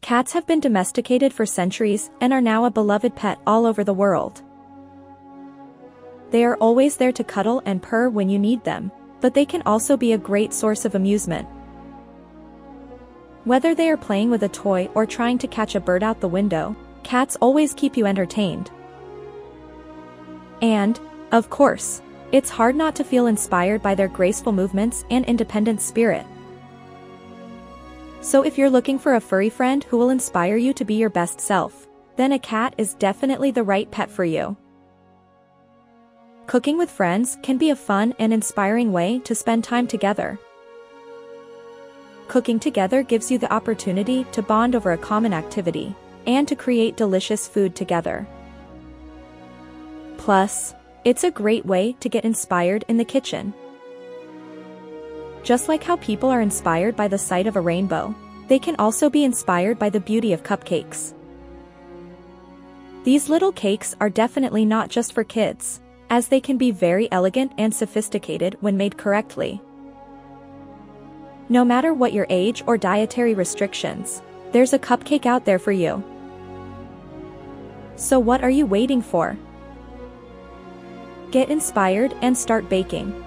Cats have been domesticated for centuries and are now a beloved pet all over the world. They are always there to cuddle and purr when you need them, but they can also be a great source of amusement. Whether they are playing with a toy or trying to catch a bird out the window, cats always keep you entertained. And, of course, it's hard not to feel inspired by their graceful movements and independent spirit. So if you're looking for a furry friend who will inspire you to be your best self, then a cat is definitely the right pet for you. Cooking with friends can be a fun and inspiring way to spend time together. Cooking together gives you the opportunity to bond over a common activity, and to create delicious food together. Plus, it's a great way to get inspired in the kitchen. Just like how people are inspired by the sight of a rainbow, they can also be inspired by the beauty of cupcakes. These little cakes are definitely not just for kids, as they can be very elegant and sophisticated when made correctly. No matter what your age or dietary restrictions, there's a cupcake out there for you. So what are you waiting for? Get inspired and start baking.